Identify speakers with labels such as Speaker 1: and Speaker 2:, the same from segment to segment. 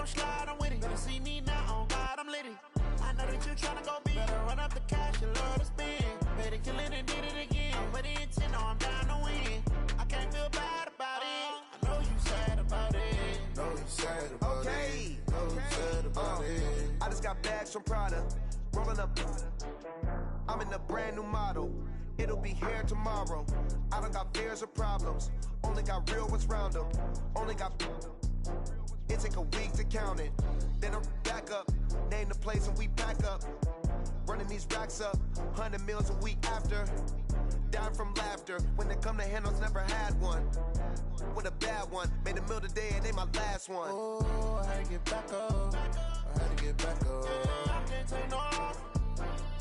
Speaker 1: slide, I'm with it. Better see me now, on God, I'm litty. I know that you tryna go big. Better run up the cash, you love to spend. Better kill it and did it again. But the intent, no, I'm down to win. I can't feel bad about it. I know you sad about it.
Speaker 2: Know you sad about it. Know you sad about it.
Speaker 3: I just got bags from Prada. Rolling up. I'm in a brand new model. It'll be here tomorrow. I don't got fears or problems. Only got real ones round them. Only got. It take a week to count it. Then I'm back up. Name the place and we back up. Running these racks up. 100 meals a week after. Dying from laughter. When they come to handles, never had one. With a bad one. Made a meal today and they my last one.
Speaker 2: Oh, I had to get back up. I had to get back up.
Speaker 1: I can't take no off.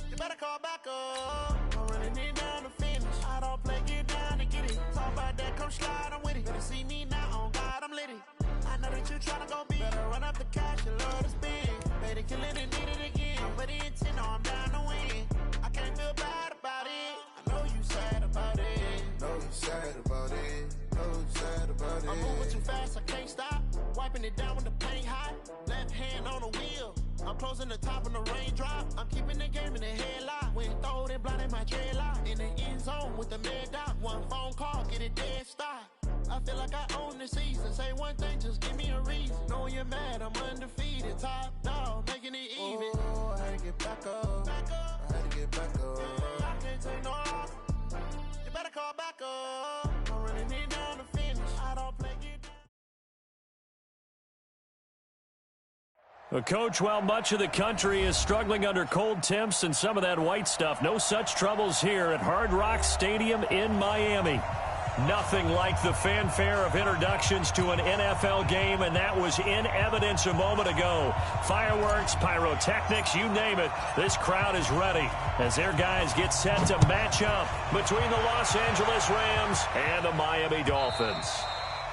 Speaker 1: You better call back up. I'm running it down to finish. I don't play, get down to get it. Talk about that, come slide, I'm with it. Better see me now, on God, I'm litty. I know that you tryna go big. Better run up the cash, you love to spend. Better kill it and did it again. But the intent, no, I'm down to win. I can't feel bad about it. I know you sad about it.
Speaker 2: Know you sad about it. Know you sad about it.
Speaker 1: I'm moving too fast, I can't stop. Wiping it down with the paint hot. Left hand on the wheel. I'm closing the top on the raindrop. I'm keeping the game in the headlock. When throwed and blinded my dreadlock. In the end zone with the mad dot. One phone call, get it dead stop. I feel like I own the season. Say one thing, just give me a reason. Knowing you're mad, I'm undefeated. Top dog, making it even.
Speaker 2: Oh, I had to get back up. I had to get back up.
Speaker 1: I can't take no off. You better call back up. I'm running it down to finish. I don't play, get down.
Speaker 4: Well, Coach, while much of the country is struggling under cold temps and some of that white stuff, no such troubles here at Hard Rock Stadium in Miami. Nothing like the fanfare of introductions to an NFL game, and that was in evidence a moment ago. Fireworks, pyrotechnics, you name it. This crowd is ready as their guys get set to match up between the Los Angeles Rams and the Miami Dolphins.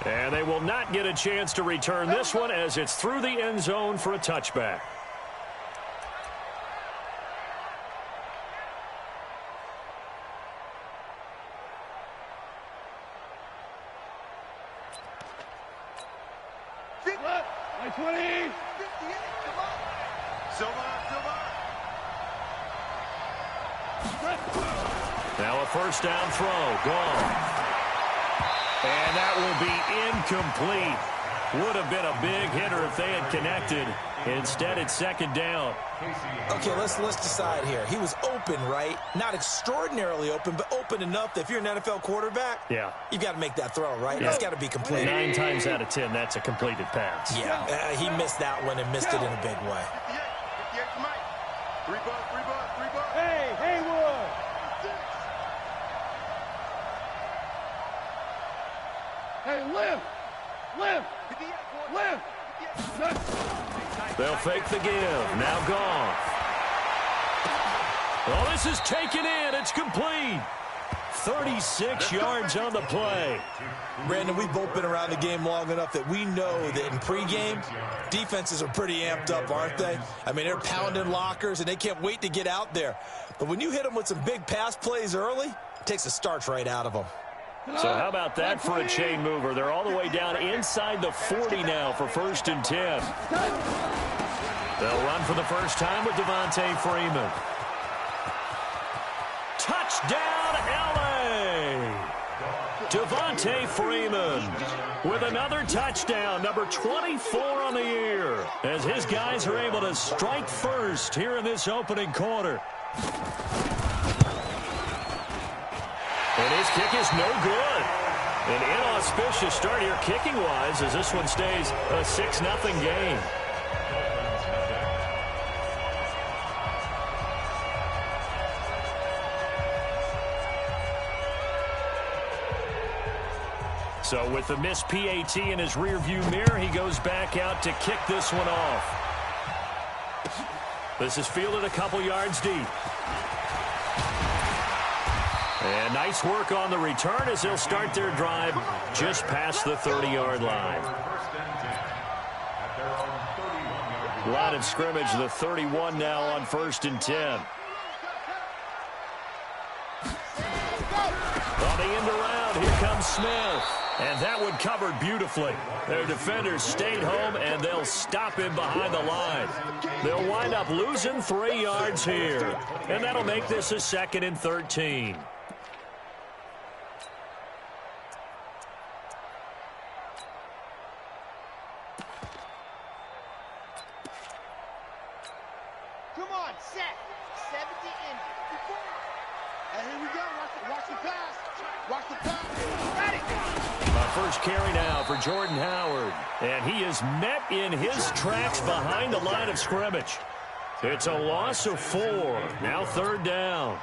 Speaker 4: And they will not get a chance to return this one as it's through the end zone for a touchback.
Speaker 5: Like 20. 58,
Speaker 2: come on. Silva.
Speaker 4: Now a first down throw. Gone. And that will be incomplete. Would have been a big hitter if they had connected. Instead, it's second down.
Speaker 6: Okay, let's decide here. He was open, right? Not extraordinarily open, but open enough that if you're an NFL quarterback,
Speaker 4: yeah,
Speaker 6: you got to make that throw, right?
Speaker 4: Yeah.
Speaker 6: It's got to be completed.
Speaker 4: 9 times out of 10, that's a completed pass.
Speaker 6: Yeah, he missed that one and missed it in a big way.
Speaker 2: 58, Mike. 3 bucks.
Speaker 5: Hey, Haywood. Hey, lift.
Speaker 4: They'll fake the give. Now gone. Well, this is taken in. It's complete. 36 yards on the play.
Speaker 6: Brandon, we've both been around the game long enough that we know that in pregame, defenses are pretty amped up, aren't they? I mean, they're pounding lockers, and they can't wait to get out there. But when you hit them with some big pass plays early, it takes the starch right out of them.
Speaker 4: So how about that for a chain mover? They're all the way down inside the 40 now for 1st and 10. They'll run for the first time with Devontae Freeman. Touchdown, L.A. Devontae Freeman with another touchdown, number 24 on the year, as his guys are able to strike first here in this opening quarter. And his kick is no good. An inauspicious start here kicking-wise as this one stays a 6-0 game. So with the missed PAT in his rearview mirror, he goes back out to kick this one off. This is fielded a couple yards deep. And nice work on the return as they'll start their drive just past the 30-yard line. Line of scrimmage, the 31 now on 1st and 10. Well, they end around. Here comes Smith. And that one covered beautifully. Their defenders stayed home, and they'll stop him behind the line. They'll wind up losing 3 yards here. And that'll make this a 2nd and 13.
Speaker 5: Come on, set. 70 in. And here we go. Watch the pass. Watch the pass. Ready.
Speaker 4: First carry now for Jordan Howard. And he is met in his tracks behind the line of scrimmage. It's a loss of 4. Now 3rd down.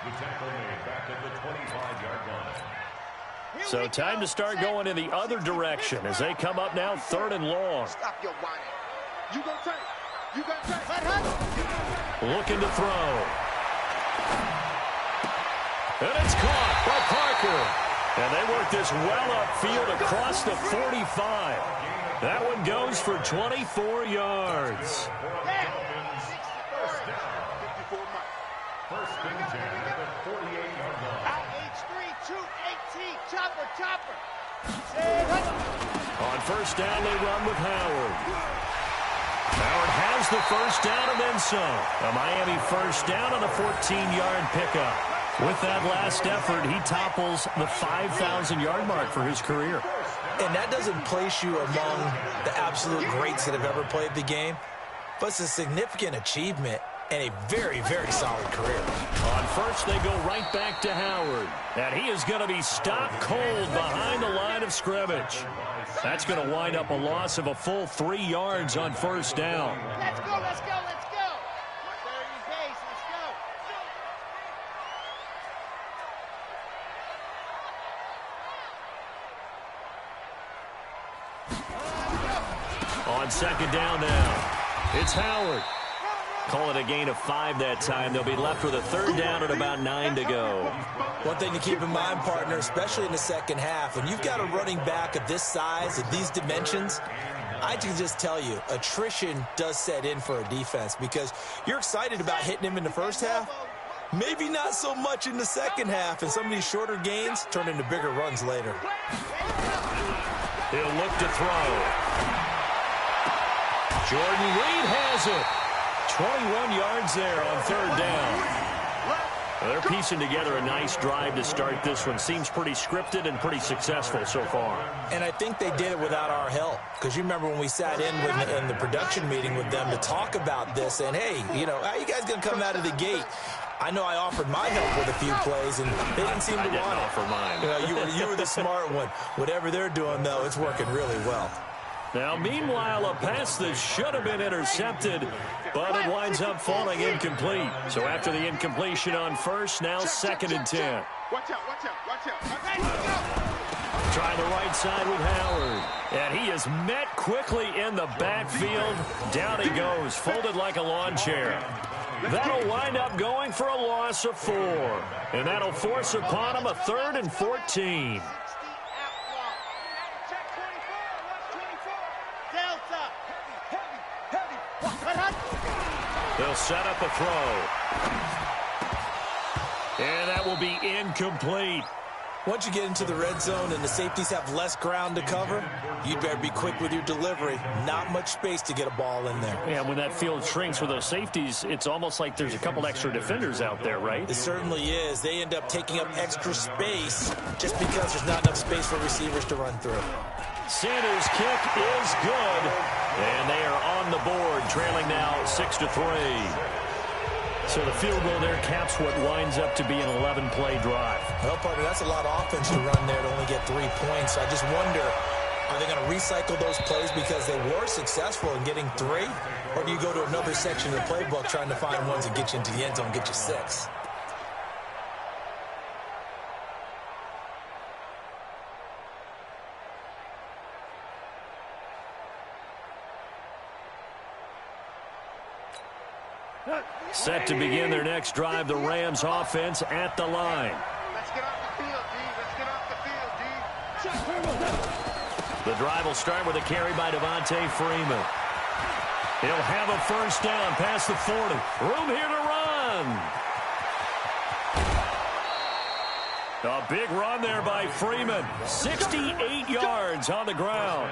Speaker 7: The tackle made back at the 25-yard line.
Speaker 4: So time to start going in the other direction as they come up now 3rd and long.
Speaker 5: Stop your whining. You gonna take. You gonna take.
Speaker 4: Looking to throw. And it's caught by Parker. And they work this well upfield across the 45. That one goes for 24 yards.
Speaker 7: First and 10 at the 48-yard line.
Speaker 5: H3-2-18. Chopper.
Speaker 4: On first down, they run with Howard. Howard has the first down and then some. A Miami first down on a 14-yard pickup. With that last effort, he topples the 5,000-yard mark for his career.
Speaker 6: And that doesn't place you among the absolute greats that have ever played the game, but it's a significant achievement and a very, very solid career.
Speaker 4: On first, they go right back to Howard. And he is going to be stopped cold behind the line of scrimmage. That's going to wind up a loss of a full 3 yards on first down.
Speaker 5: Let's go. Let's go. Third and base. Let's go.
Speaker 4: On second down now, it's Howard. Call it a gain of 5 that time. They'll be left with a 3rd down and about 9 to go.
Speaker 6: One thing to keep in mind, partner, especially in the second half, when you've got a running back of this size, of these dimensions, I can just tell you, attrition does set in for a defense because you're excited about hitting him in the first half. Maybe not so much in the second half, and some of these shorter gains turn into bigger runs later.
Speaker 4: He'll look to throw. Jordan Reed has it. 21 yards there on 3rd down. Well, they're piecing together a nice drive to start this one. Seems pretty scripted and pretty successful so far.
Speaker 6: And I think they did it without our help. Because you remember when we sat in the production meeting with them to talk about this, and hey, you know, how you guys going to come out of the gate? I know I offered my help with a few plays, and they didn't seem to want it. I didn't
Speaker 4: offer mine.
Speaker 6: You know, you were the smart one. Whatever they're doing, though, it's working really well.
Speaker 4: Now, meanwhile, a pass that should have been intercepted, but it winds up falling incomplete. So after the incompletion on first, now 2nd and 10.
Speaker 5: Watch out.
Speaker 4: Try the right side with Howard. And he is met quickly in the backfield. Down he goes, folded like a lawn chair. That'll wind up going for a loss of 4. And that'll force upon him a 3rd and 14. They'll set up a throw. And that will be incomplete.
Speaker 6: Once you get into the red zone and the safeties have less ground to cover, you'd better be quick with your delivery. Not much space to get a ball in there.
Speaker 4: Yeah, when that field shrinks with those safeties, it's almost like there's a couple extra defenders out there, right?
Speaker 6: It certainly is. They end up taking up extra space just because there's not enough space for receivers to run through.
Speaker 4: Sanders' kick is good, and they are on the board, trailing now 6-3. So the field goal there caps what winds up to be an 11-play drive.
Speaker 6: Well, partner, that's a lot of offense to run there to only get 3 points. I just wonder, are they going to recycle those plays because they were successful in getting 3? Or do you go to another section of the playbook trying to find ones that get you into the end zone and get you 6?
Speaker 4: Set to begin their next drive, the Rams offense at the line.
Speaker 5: Let's get off the field, D. Let's get off the field, D.
Speaker 4: The drive will start with a carry by Devontae Freeman. He'll have a first down past the 40. Room here to run. A big run there by Freeman. 68 yards on the ground.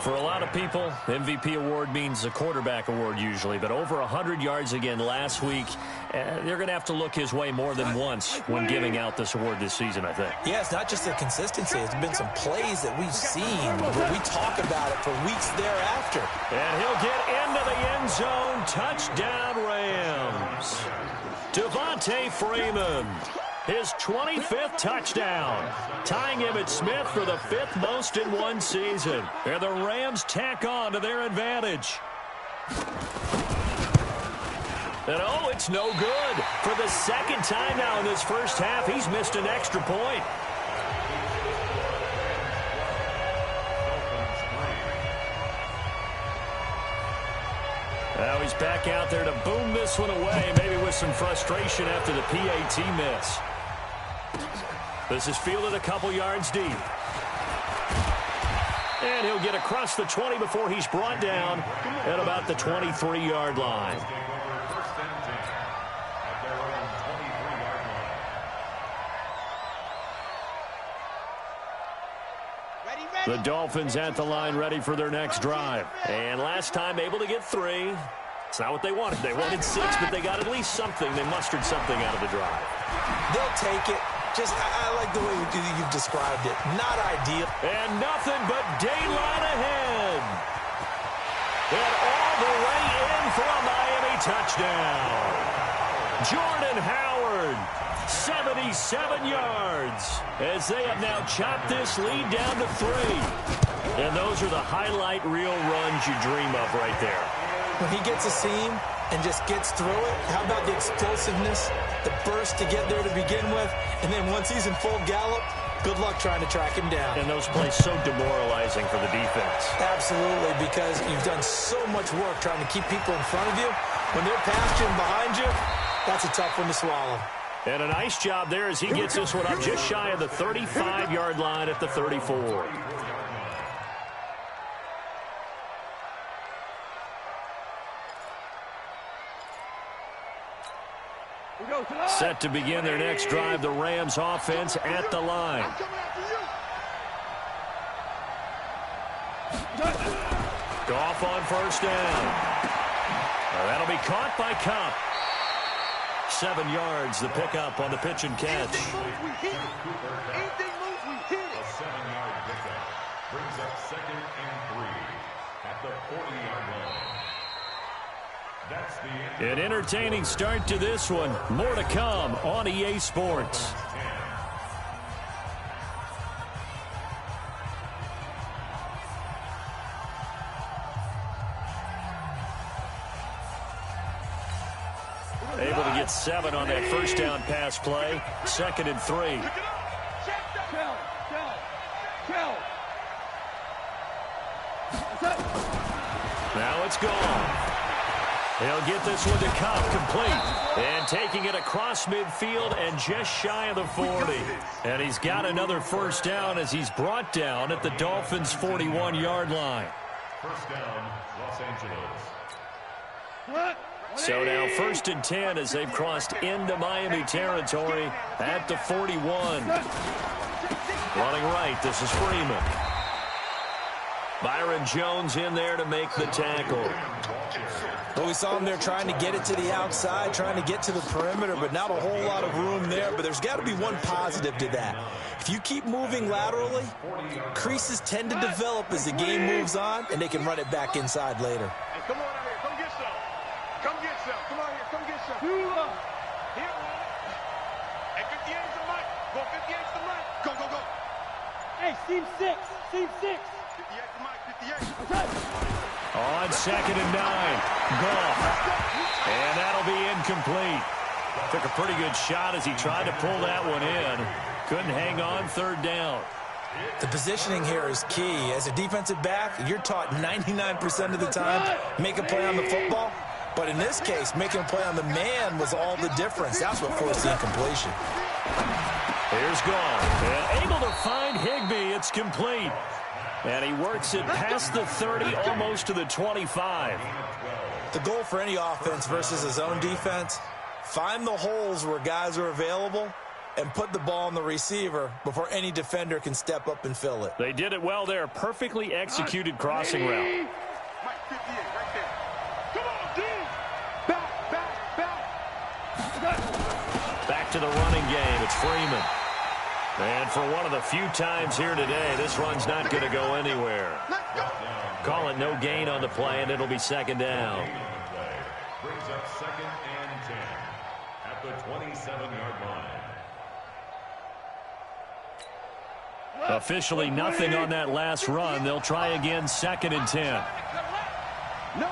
Speaker 4: For a lot of people, MVP award means a quarterback award usually, but over 100 yards again last week. They're going to have to look his way more than once when giving out this award this season, I think.
Speaker 6: Yeah, it's not just the consistency. It's been some plays that we've seen where we talk about it for weeks thereafter.
Speaker 4: And he'll get into the end zone. Touchdown, Rams. Devontae Freeman. His 25th touchdown, tying Emmitt Smith for the 5th most in one season. And the Rams tack on to their advantage. And oh, it's no good. For the second time now in this first half, he's missed an extra point. Now he's back out there to boom this one away, maybe with some frustration after the PAT miss. This is fielded a couple yards deep. And he'll get across the 20 before he's brought down at about the 23-yard line. The Dolphins at the line ready for their next drive. And last time able to get 3. It's not what they wanted. They wanted 6, but they got at least something. They mustered something out of the drive.
Speaker 6: They'll take it. I like the way you've described it. Not ideal.
Speaker 4: And nothing but daylight ahead. And all the way in for a Miami touchdown. Jordan Howard, 77 yards, as they have now chopped this lead down to 3. And those are the highlight reel runs you dream of right there.
Speaker 6: When he gets a seam and just gets through it, how about the explosiveness, the burst to get there to begin with, and then once he's in full gallop, good luck trying to track him down.
Speaker 4: And those plays so demoralizing for the defense.
Speaker 6: Absolutely, because you've done so much work trying to keep people in front of you. When they're past you and behind you, that's a tough one to swallow.
Speaker 4: And a nice job there as he gets this one up just shy of the 35-yard line at the 34. Set to begin their next drive, the Rams offense at the line. Goff on first down. Well, that'll be caught by Kupp. 7 yards, the pickup on the pitch and catch.
Speaker 7: A 7-yard pickup brings up 2nd and 3 at the 40-yard line. That's the end.
Speaker 4: An entertaining start to this one. More to come on EA Sports. Able to get 7 on that first down pass play. 2nd and 3. Now it's gone. He'll get this one to Kupp, complete. And taking it across midfield and just shy of the 40. And he's got another first down as he's brought down at the Dolphins' 41-yard line.
Speaker 7: First down, Los Angeles.
Speaker 4: So now 1st and 10 as they've crossed into Miami territory at the 41. Running right, this is Freeman. Byron Jones in there to make the tackle.
Speaker 6: Well, we saw him there trying to get it to the outside, trying to get to the perimeter, but not a whole lot of room there. But there's got to be one positive to that. If you keep moving laterally, creases tend to develop as the game moves on, and they can run it back inside later.
Speaker 5: Hey, come on out here. Come get some. Come get some. Come on here. Come get some. Here. Hey, 58's the mic. Go, 58's the mic. Go, go, go.
Speaker 8: Hey, seam 6. Seam 6.
Speaker 5: 58's the mic. 58.
Speaker 4: On 2nd and 9. Goff. And that'll be incomplete. Took a pretty good shot as he tried to pull that one in. Couldn't hang on 3rd down.
Speaker 6: The positioning here is key. As a defensive back, you're taught 99% of the time, make a play on the football. But in this case, making a play on the man was all the difference. That's what forced the incompletion.
Speaker 4: Here's Goff. And able to find Higbee. It's complete. And he works it past the 30, almost to the 25.
Speaker 6: The goal for any offense versus his own defense, find the holes where guys are available and put the ball on the receiver before any defender can step up and fill it.
Speaker 4: They did it well there. Perfectly executed crossing route.
Speaker 5: Mike 58 right there. Come on, dude.
Speaker 4: Back to the running game. It's Freeman. And for one of the few times here today, this run's not going to go anywhere. Call it no gain on the play, and it'll be second down.
Speaker 7: Brings up second and 10 at the 27-yard line.
Speaker 4: Officially nothing on that last run. They'll try again, second and 10.
Speaker 5: No.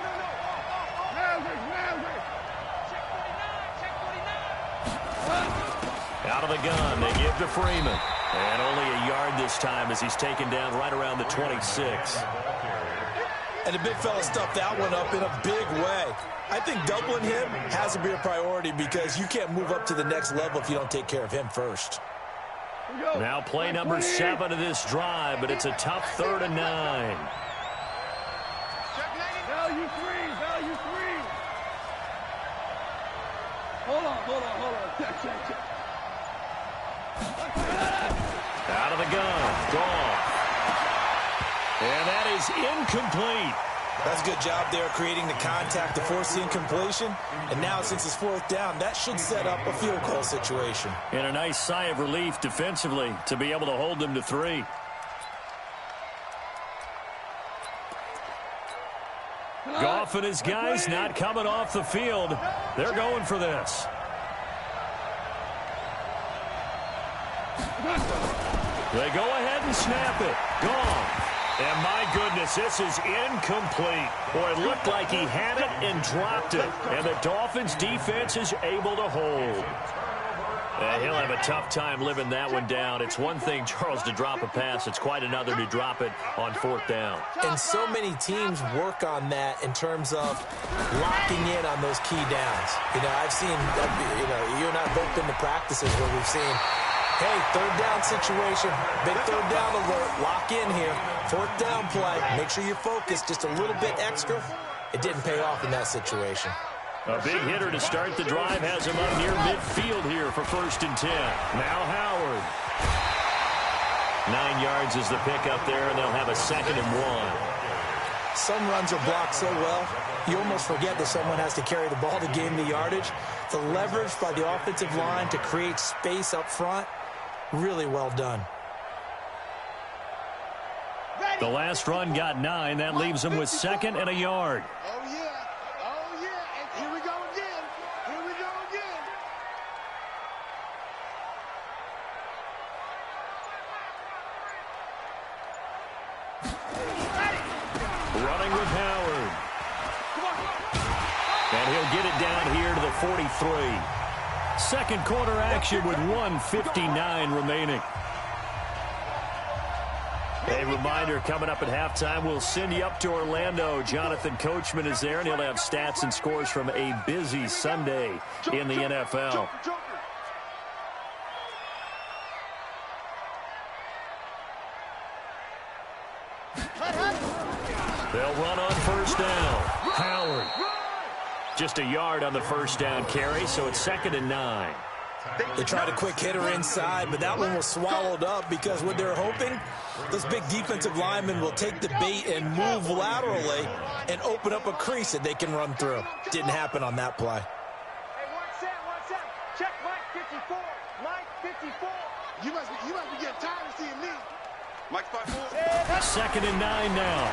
Speaker 4: Out of the gun, they give to Freeman. And only a yard this time as he's taken down right around the 26.
Speaker 6: And the big fella stuffed that one up in a big way. I think doubling him has to be a priority because you can't move up to the next level if you don't take care of him first.
Speaker 4: Now play number 7 of this drive, but it's a tough 3rd and 9.
Speaker 8: Value three. Hold on. Check.
Speaker 4: Out of the gun, gone. And that is incomplete.
Speaker 6: That's a good job there creating the contact to force the incompletion. And now since it's 4th down, that should set up a field goal situation.
Speaker 4: And a nice sigh of relief defensively to be able to hold them to 3. Goff and his guys not coming off the field. They're going for this. They go ahead and snap it. Gone. And my goodness, this is incomplete. Boy, it looked like he had it and dropped it. And the Dolphins defense is able to hold. He'll have a tough time living that one down. It's one thing, Charles, to drop a pass. It's quite another to drop it on 4th down.
Speaker 6: And so many teams work on that in terms of locking in on those key downs. I've seen, you and I have both been to practices where we've seen, hey, 3rd down situation, big 3rd down alert, lock in here, 4th down play, make sure you're focused just a little bit extra. It didn't pay off in that situation.
Speaker 4: A big hitter to start the drive has him up near midfield here for 1st and 10. Now Howard. 9 yards is the pickup there, and they'll have a 2nd and 1.
Speaker 6: Some runs are blocked so well, you almost forget that someone has to carry the ball to gain the yardage. The leverage by the offensive line to create space up front, really well done.
Speaker 4: The last run got 9. That leaves them with 2nd and a yard.
Speaker 5: Oh, yeah. And here we go again.
Speaker 4: Running with Howard. And he'll get it down here to the 43. Second quarter action with 1:59 remaining. A reminder, coming up at halftime, we'll send you up to Orlando. Jonathan Coachman is there, and he'll have stats and scores from a busy Sunday in the NFL. They'll run on 1st down. Howard. Just a yard on the 1st down carry, so it's 2nd and 9.
Speaker 6: They tried a quick hitter inside, but that one was swallowed up because what they're hoping, those big defensive linemen will take the bait and move laterally and open up a crease that they can run through. Didn't happen on that play.
Speaker 8: Hey, 1-7. Check Mike 54. Mike 54.
Speaker 5: You must be getting tired of seeing me. Mike 54.
Speaker 4: 2nd and 9 now.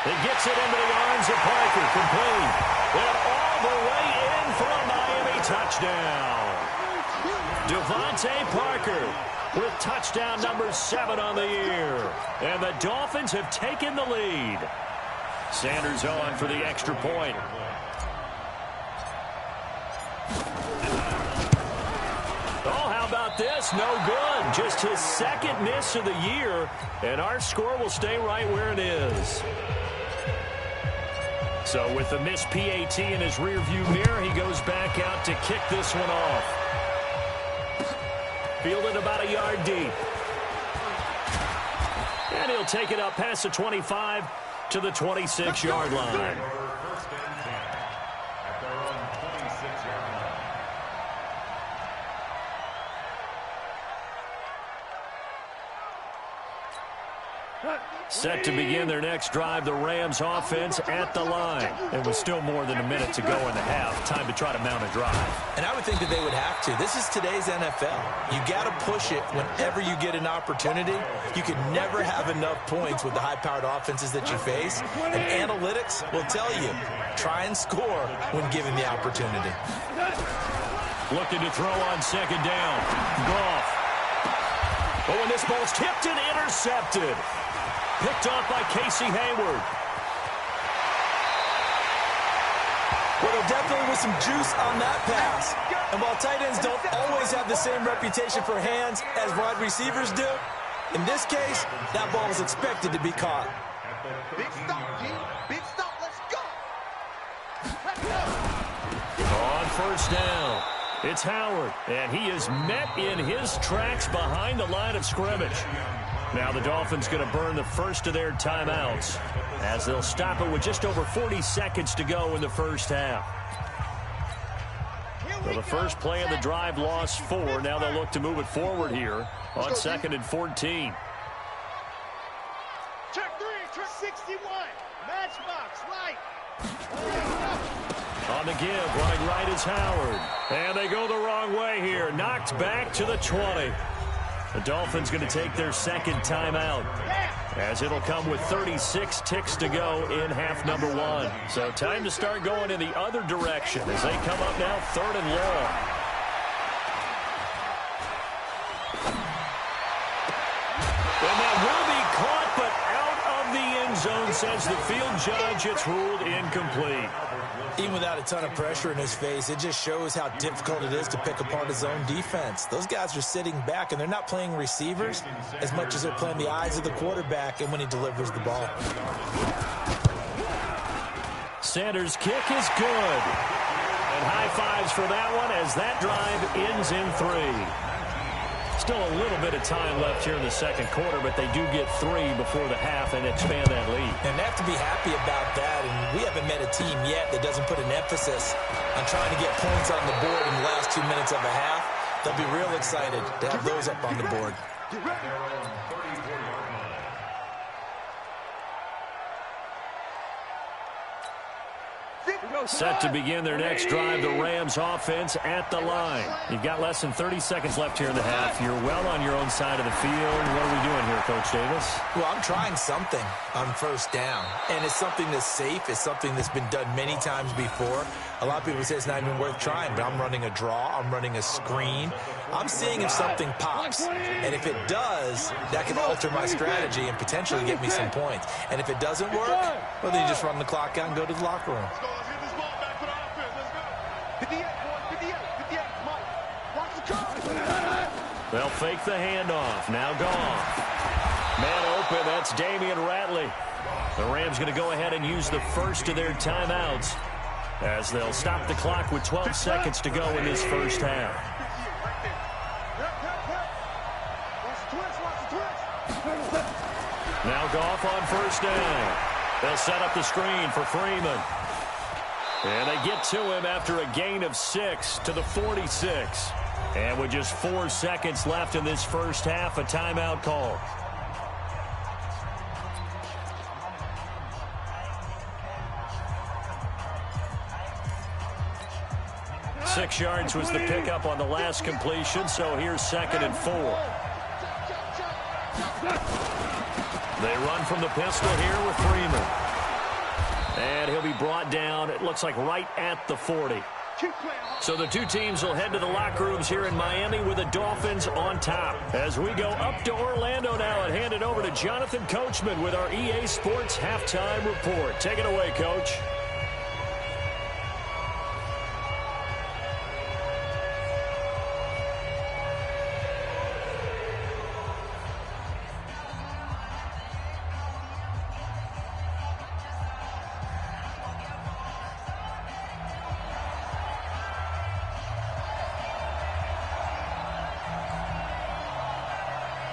Speaker 4: He gets it into the arms of Parker, complete. And all the way in for a Miami touchdown. Devontae Parker with touchdown number 7 on the year. And the Dolphins have taken the lead. Sanders on for the extra point. Oh, how about this? No good. Just his 2nd miss of the year. And our score will stay right where it is. So with the missed PAT in his rearview mirror, he goes back out to kick this one off. Fielded about a yard deep. And he'll take it up past the 25 to the 26-yard line. Set to begin their next drive, the Rams offense at the line. It was still more than a minute to go in the half. Time to try to mount a drive.
Speaker 6: And I would think that they would have to. This is today's NFL. You got to push it whenever you get an opportunity. You can never have enough points with the high-powered offenses that you face. And analytics will tell you, try and score when given the opportunity.
Speaker 4: Looking to throw on second down. Goff. Oh, and this ball's tipped and intercepted. Picked off by Casey Hayward.
Speaker 6: Well, there definitely was some juice on that pass. And while tight ends don't always have the same reputation for hands as wide receivers do, in this case, that ball was expected to be caught.
Speaker 8: Big stop, G. Big stop. Let's go.
Speaker 4: On first down, it's Howard, and he is met in his tracks behind the line of scrimmage. Now the Dolphins going to burn the first of their timeouts as they'll stop it with just over 40 seconds to go in the first half. So the first play of the drive lost 4. Now they'll look to move it forward here on 2nd and 14.
Speaker 8: Check 3, check 61. Matchbox, right.
Speaker 4: On the give, running right is Howard. And they go the wrong way here. Knocked back to the 20. The Dolphins going to take their second timeout as it'll come with 36 ticks to go in half number 1. So time to start going in the other direction as they come up now 3rd and long. And that will be caught, but out of the end zone, says the field judge. It's ruled incomplete.
Speaker 6: Even without a ton of pressure in his face, it just shows how difficult it is to pick apart his own defense. Those guys are sitting back, and they're not playing receivers as much as they're playing the eyes of the quarterback and when he delivers the ball.
Speaker 4: Sanders' kick is good. And high fives for that one as that drive ends in 3. Still a little bit of time left here in the second quarter, but they do get 3 before the half and expand that lead.
Speaker 6: And they have to be happy about that, and we haven't met a team yet that doesn't put an emphasis on trying to get points on the board in the last 2 minutes of a half. They'll be real excited to have those up on the board.
Speaker 4: Set to begin their next drive, the Rams offense at the line. You've got less than 30 seconds left here in the half. You're well on your own side of the field. What are we doing here, Coach Davis?
Speaker 6: Well, I'm trying something on first down, and it's something that's safe. It's something that's been done many times before. A lot of people say it's not even worth trying, but I'm running a draw. I'm running a screen. I'm seeing if something pops, and if it does, that can alter my strategy and potentially get me some points. And if it doesn't work, well, then you just run the clock out and go to the locker room.
Speaker 8: 58, boys, 58, 58. Come on. Watch the car.
Speaker 4: They'll fake the handoff. Now Goff. Man open. That's Damian Ratley. The Rams going to go ahead and use the first of their timeouts as they'll stop the clock with 12 seconds to go in this first half. Now Goff on first down. They'll set up the screen for Freeman. And they get to him after a gain of 6 to the 46. And with just 4 seconds left in this first half, a timeout call. Six yards was the pickup on the last completion, so here's 2nd and 4. They run from the pistol here with Freeman. And he'll be brought down, it looks like right at the 40. So the two teams will head to the locker rooms here in Miami with the Dolphins on top. As we go up to Orlando now and hand it over to Jonathan Coachman with our EA Sports Halftime Report. Take it away, Coach.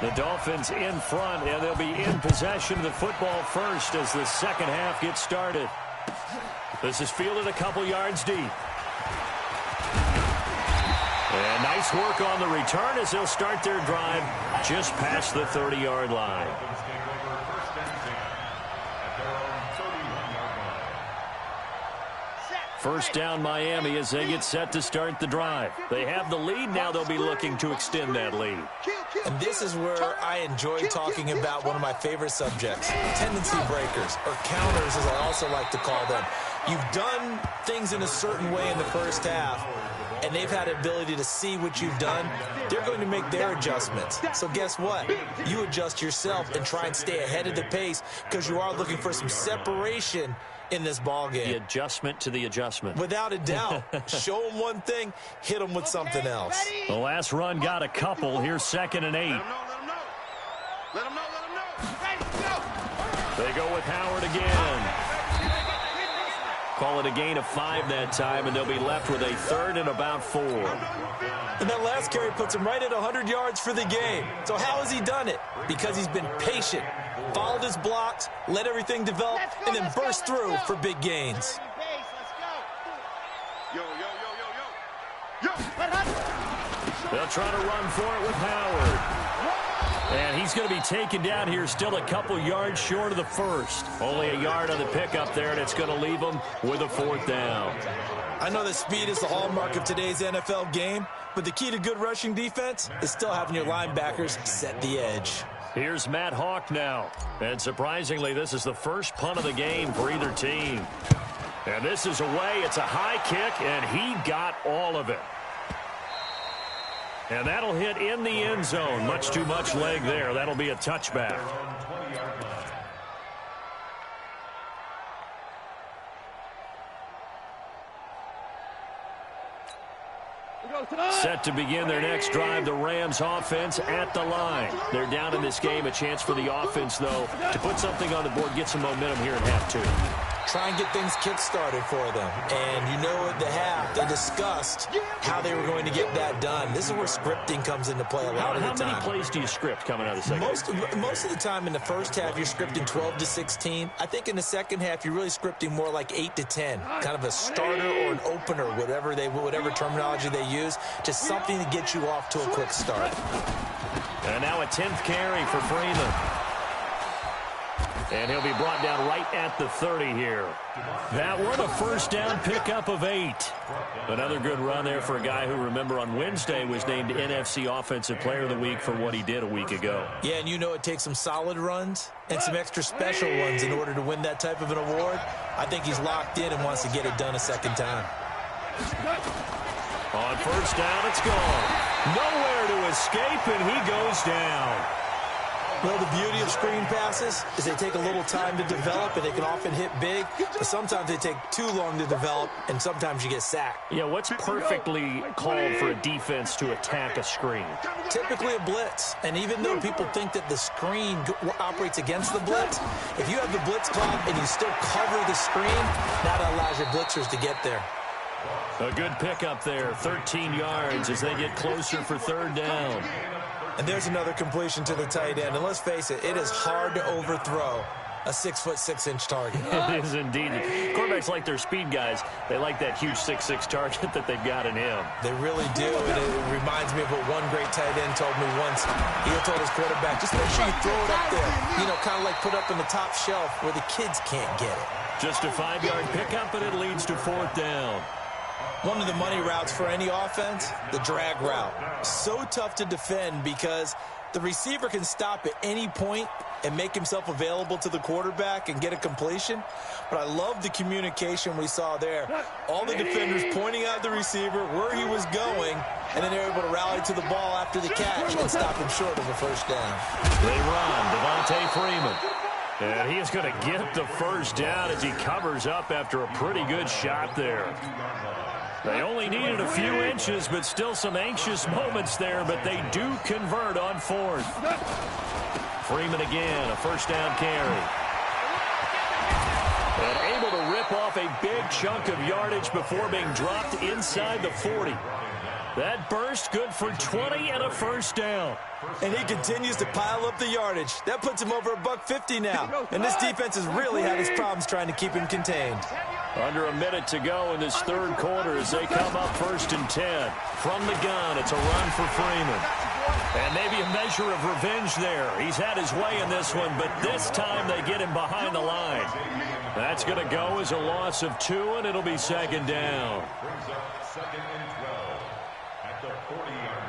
Speaker 4: The Dolphins in front, and they'll be in possession of the football first as the second half gets started. This is fielded a couple yards deep. And nice work on the return as they'll start their drive just past the 30-yard line. First down Miami as they get set to start the drive. They have the lead. Now they'll be looking to extend that lead.
Speaker 6: And this is where I enjoy talking about one of my favorite subjects, tendency breakers, or counters as I also like to call them. You've done things in a certain way in the first half, and they've had the ability to see what you've done. They're going to make their adjustments. So guess what? You adjust yourself and try and stay ahead of the pace because you are looking for some separation in this ball game.
Speaker 4: The adjustment to the adjustment.
Speaker 6: Without a doubt. Show them one thing, hit them with something else.
Speaker 4: The last run got a couple. Here's 2nd and 8.
Speaker 5: Let them know.
Speaker 4: They go with Howard again. Call it a gain of 5 that time, and they'll be left with a 3rd and about 4.
Speaker 6: And that last carry puts him right at 100 yards for the game. So how has he done it? Because he's been patient, followed his blocks, let everything develop, and then burst through for big gains.
Speaker 5: Yo.
Speaker 4: They'll try to run for it with Howard. And he's going to be taken down here, still a couple yards short of the first. Only a yard on the pickup there, and it's going to leave him with a 4th down.
Speaker 6: I know that speed is the hallmark of today's NFL game, but the key to good rushing defense is still having your linebackers set the edge.
Speaker 4: Here's Matt Hawk now. And surprisingly, this is the first punt of the game for either team. And this is away. It's a high kick, and he got all of it. And that'll hit in the end zone. Much too much leg there. That'll be a touchback. Set to begin their next drive, the Rams offense at the line. They're down in this game. A chance for the offense, though, to put something on the board, get some momentum here in half 2.
Speaker 6: Try and get things kick-started for them. And you know at the half, they discussed how they were going to get that done. This is where scripting comes into play a lot of the time.
Speaker 4: How many plays do you script coming out of the second half?
Speaker 6: Most of the time in the first half, you're scripting 12 to 16. I think in the second half, you're really scripting more like 8 to 10. Kind of a starter or an opener, whatever terminology they use. Just something to get you off to a quick start.
Speaker 4: And now a 10th carry for Freeman. And he'll be brought down right at the 30 here. That one, a first down pickup of 8. Another good run there for a guy who, remember, on Wednesday was named NFC Offensive Player of the Week for what he did a week ago.
Speaker 6: Yeah, and you know it takes some solid runs and some extra special ones in order to win that type of an award. I think he's locked in and wants to get it done a second time.
Speaker 4: On first down, it's gone. Nowhere to escape, and he goes down.
Speaker 6: Well, the beauty of screen passes is they take a little time to develop, and they can often hit big, but sometimes they take too long to develop, and sometimes you get sacked.
Speaker 4: Yeah, what's perfectly called for a defense to attack a screen?
Speaker 6: Typically a blitz, and even though people think that the screen operates against the blitz, if you have the blitz called and you still cover the screen, that allows your blitzers to get there.
Speaker 4: A good pickup there, 13 yards as they get closer for 3rd down.
Speaker 6: And there's another completion to the tight end. And let's face it, it is hard to overthrow a 6'6" target.
Speaker 4: It is indeed. Quarterbacks like their speed guys. They like that huge 6'6" target that they've got in him.
Speaker 6: They really do. And it reminds me of what one great tight end told me once. He told his quarterback, just make sure you throw it up there. You know, kind of like put up on the top shelf where the kids can't get it.
Speaker 4: Just a 5-yard pickup, and it leads to 4th down.
Speaker 6: One of the money routes for any offense, the drag route. So tough to defend because the receiver can stop at any point and make himself available to the quarterback and get a completion. But I love the communication we saw there. All the defenders pointing out the receiver, where he was going, and then they're able to rally to the ball after the catch and stop him short of a first down.
Speaker 4: They run, Devontae Freeman. And he is going to get the first down as he covers up after a pretty good shot there. They only needed a few inches, but still some anxious moments there, but they do convert on 4th. Freeman again, a first down carry. And able to rip off a big chunk of yardage before being dropped inside the 40. That burst good for 20 and a first down.
Speaker 6: And he continues to pile up the yardage. That puts him over $150 now. And this defense has really had its problems trying to keep him contained.
Speaker 4: Under a minute to go in this 3rd quarter as they come up 1st and 10. From the gun, it's a run for Freeman. And maybe a measure of revenge there. He's had his way in this one, but this time they get him behind the line. That's going to go as a loss of 2, and it'll be second down.
Speaker 7: Brings up 2nd and 12 at the 40-yard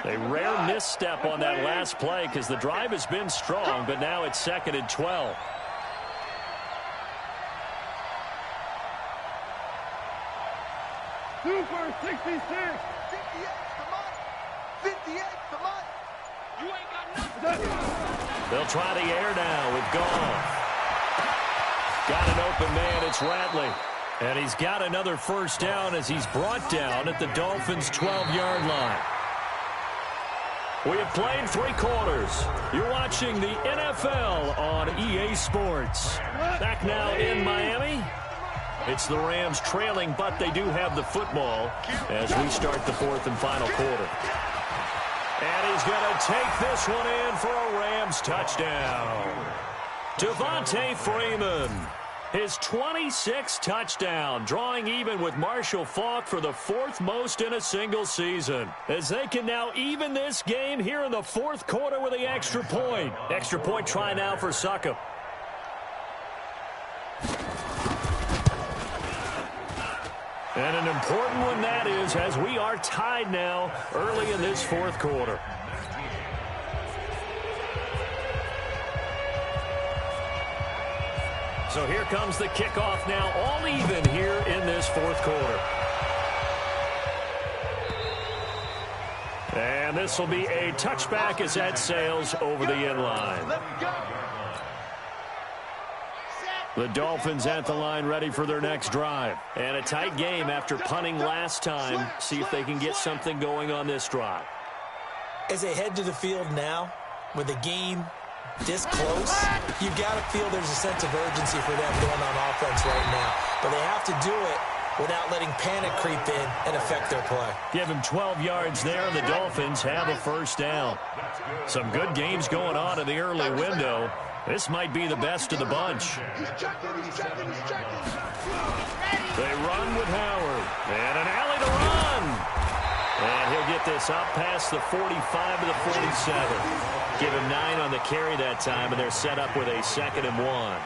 Speaker 7: line.
Speaker 4: A rare misstep on that last play because the drive has been strong, but now it's 2nd and 12.
Speaker 8: Super 66. 58,
Speaker 3: come on. 58, come on.
Speaker 8: You ain't got nothing.
Speaker 4: They'll try the air now with Goff. Got an open man. It's Ratley. And he's got another first down as he's brought down at the Dolphins' 12-yard line. We have played 3 quarters. You're watching the NFL on EA Sports. Back now in Miami. It's the Rams trailing, but they do have the football as we start the 4th and final quarter. And he's going to take this one in for a Rams touchdown. Devontae Freeman, his 26th touchdown, drawing even with Marshall Faulk for the 4th most in a single season. As they can now even this game here in the 4th quarter with the extra point. Extra point try now for Succop. And an important one that is, as we are tied now early in this 4th quarter. So here comes the kickoff now, all even here in this 4th quarter. And this will be a touchback as that sails over the end line. The Dolphins at the line ready for their next drive. And a tight game after punting last time. See if they can get something going on this drive.
Speaker 6: As they head to the field now, with the game this close, you got to feel there's a sense of urgency for them going on offense right now. But they have to do it without letting panic creep in and affect their play.
Speaker 4: Give him 12 yards there, and the Dolphins have a first down. Some good games going on in the early window. This might be the best of the bunch.
Speaker 8: He's checking.
Speaker 4: They run with Howard. And an alley to run. And he'll get this up past the 45 to the 47. Give him 9 on the carry that time, and they're set up with a 2nd and 1.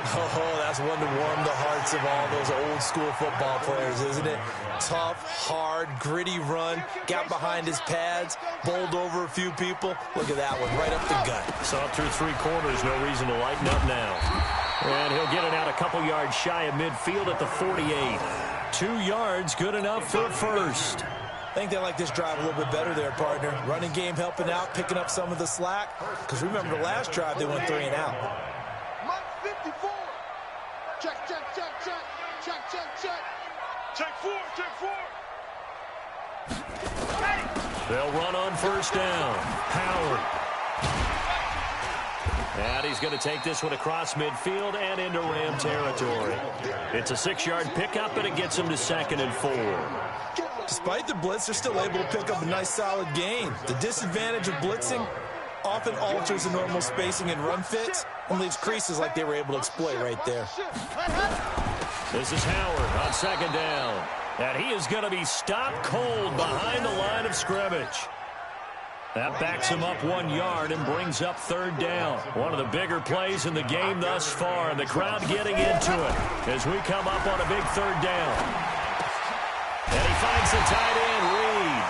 Speaker 6: Oh, that's one to warm the hearts of all those old-school football players, isn't it? Tough, hard, gritty run. Got behind his pads, bowled over a few people. Look at that one, right up the gut.
Speaker 4: Saw it through 3 quarters, no reason to lighten up now. And he'll get it out a couple yards shy of midfield at the 48. 2 yards, good enough for a first.
Speaker 6: I think they like this drive a little bit better there, partner. Running game helping out, picking up some of the slack. Because remember the last drive, they went 3 and out.
Speaker 8: Mike 54. Check. Check 4.
Speaker 4: They'll run on first down. Howard. And he's going to take this one across midfield and into Ram territory. It's a 6-yard pickup, and it gets him to 2nd and 4.
Speaker 6: Despite the blitz, they're still able to pick up a nice, solid gain. The disadvantage of blitzing often alters the normal spacing and run fits and leaves creases like they were able to exploit right there.
Speaker 4: This is Howard on 2nd down. And he is going to be stopped cold behind the line of scrimmage. That backs him up 1 yard and brings up 3rd down. One of the bigger plays in the game thus far, and the crowd getting into it as we come up on a big 3rd down. And he finds the tight end, Reed.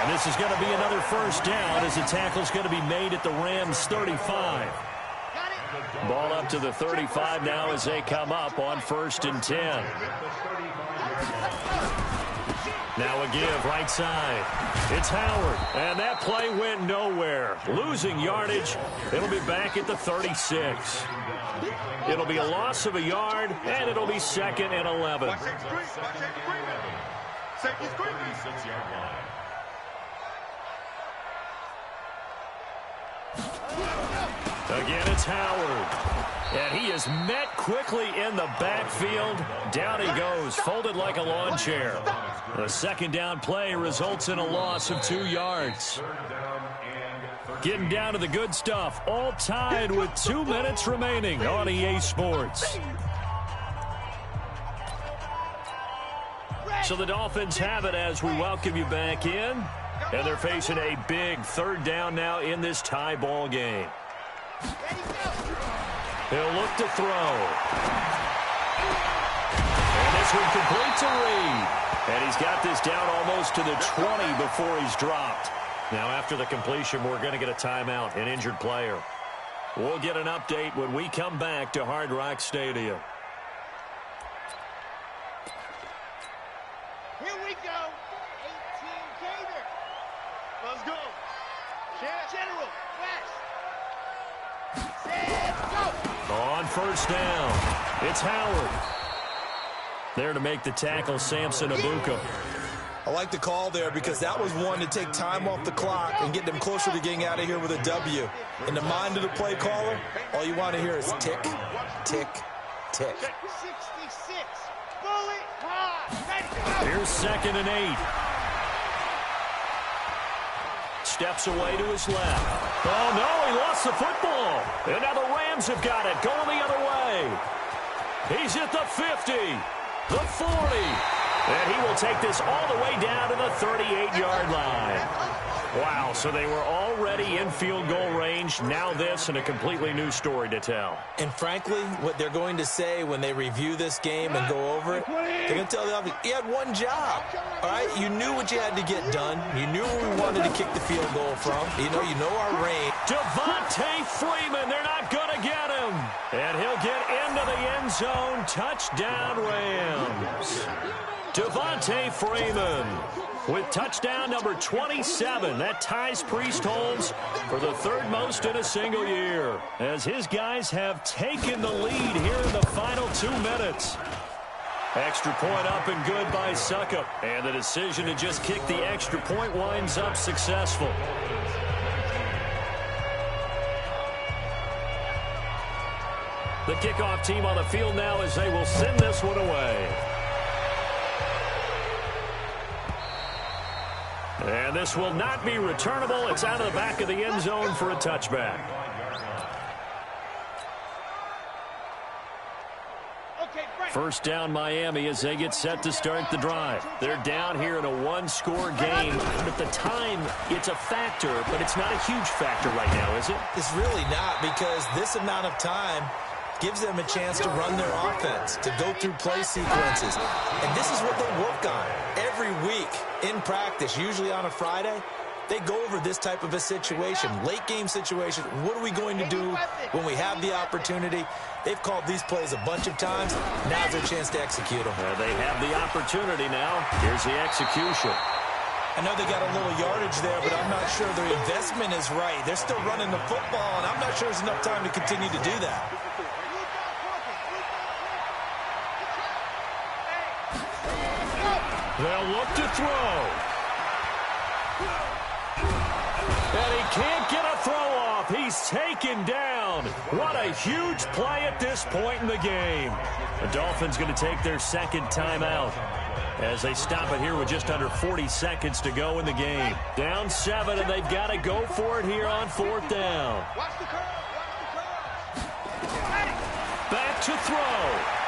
Speaker 4: And this is going to be another first down as the tackle's going to be made at the Rams' 35. Ball up to the 35 now as they come up on 1st and 10. Now a give right side. It's Howard. And that play went nowhere. Losing yardage. It'll be back at the 36. It'll be a loss of a yard, and it'll be 2nd and 11. Again, it's Howard. And he is met quickly in the backfield. Down he goes, folded like a lawn chair. The 2nd down play results in a loss of 2 yards. Getting down to the good stuff, all tied with 2 minutes remaining on EA Sports. So the Dolphins have it as we welcome you back in. And they're facing a big third down now in this tie ball game. He'll look to throw. And this one complete to Reed. And he's got this down almost to the 20 before he's dropped. Now after the completion, we're going to get a timeout, an injured player. We'll get an update when we come back to Hard Rock Stadium.
Speaker 8: Here we go. 18 Gator. Let's go. General. West. Set. Go.
Speaker 4: On first down, it's Howard. There to make the tackle, Samson Abuka.
Speaker 6: I like the call there because that was one to take time off the clock and get them closer to getting out of here with a W. In the mind of the play caller, all you want to hear is tick, tick, tick.
Speaker 8: 66. Bullet high. Ready to go.
Speaker 4: Here's 2nd and 8. Steps away to his left. Oh, no, he lost the football. And now the Rams have got it, going the other way. He's at the 50, the 40. And he will take this all the way down to the 38-yard line. Wow, so they were already in field goal range. Now this and a completely new story to tell.
Speaker 6: And frankly, what they're going to say when they review this game and go over it, they're going to tell the offense, you had one job, all right? You knew what you had to get done. You knew where we wanted to kick the field goal from. You know our range.
Speaker 4: Devontae Freeman, they're not going to get him. And he'll get into the end zone. Touchdown, Rams. Devontae Freeman with touchdown number 27. That ties Priest Holmes for the third most in a single year, as his guys have taken the lead here in the final 2 minutes. Extra point up and good by Suckup. And the decision to just kick the extra point winds up successful. The kickoff team on the field now as they will send this one away. And this will not be returnable. It's out of the back of the end zone for a touchback. First down Miami as they get set to start the drive. They're down here in a one-score game. At the time, it's a factor, but it's not a huge factor right now, is it?
Speaker 6: It's really not, because this amount of time gives them a chance to run their offense, to go through play sequences. And this is what they work on every week in practice, usually on a Friday. They go over this type of a situation, late game situation. What are we going to do when we have the opportunity? They've called these plays a bunch of times. Now's their chance to execute them.
Speaker 4: They have the opportunity now. Here's the execution.
Speaker 6: I know they got a little yardage there, but I'm not sure their investment is right. They're still running the football, and I'm not sure there's enough time to continue to do that.
Speaker 4: They'll look to throw. And he can't get a throw off. He's taken down. What a huge play at this point in the game. The Dolphins going to take their second timeout as they stop it here with just under 40 seconds to go in the game. Down 7, and they've got to go for it here on 4th down. Back to throw.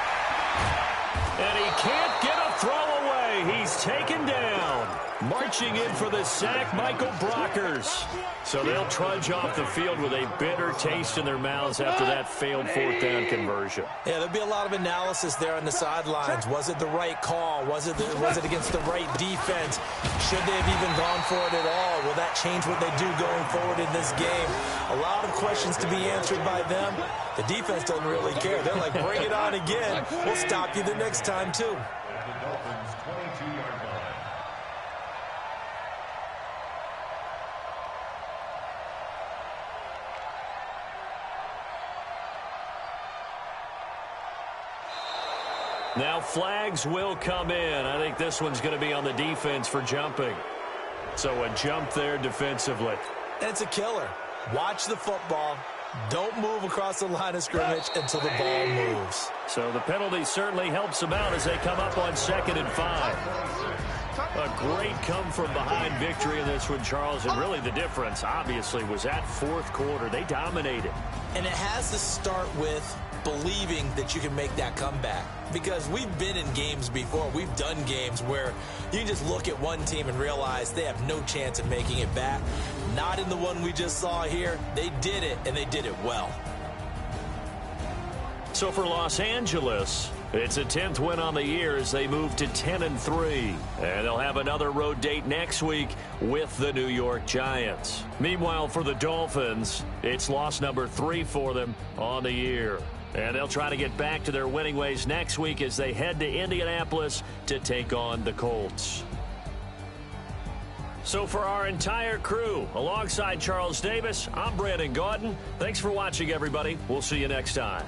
Speaker 4: And he can't get a throw away. He's taken down. Marching in for the sack, Michael Brockers. So they'll trudge off the field with a bitter taste in their mouths after that failed 4th down conversion.
Speaker 6: Yeah, there'll be a lot of analysis there on the sidelines. Was it the right call? Was it against the right defense? Should they have even gone for it at all? Will that change what they do going forward in this game? A lot of questions to be answered by them. The defense doesn't really care. They're like, bring it on again. We'll stop you the next time, too.
Speaker 4: Now flags will come in. I think this one's going to be on the defense for jumping. So a jump there defensively.
Speaker 6: And it's a killer. Watch the football. Don't move across the line of scrimmage until the ball moves.
Speaker 4: So the penalty certainly helps them out as they come up on 2nd and 5. A great come-from-behind victory in this one, Charles. And really the difference, obviously, was that 4th quarter. They dominated.
Speaker 6: And it has to start with believing that you can make that comeback. Because we've been in games before. We've done games where you just look at one team and realize they have no chance of making it back. Not in the one we just saw here. They did it, and they did it well.
Speaker 4: So for Los Angeles, it's a 10th win on the year as they move to 10-3. And they'll have another road date next week with the New York Giants. Meanwhile, for the Dolphins, it's loss number 3 for them on the year. And they'll try to get back to their winning ways next week as they head to Indianapolis to take on the Colts. So for our entire crew, alongside Charles Davis, I'm Brandon Gaudin. Thanks for watching, everybody. We'll see you next time.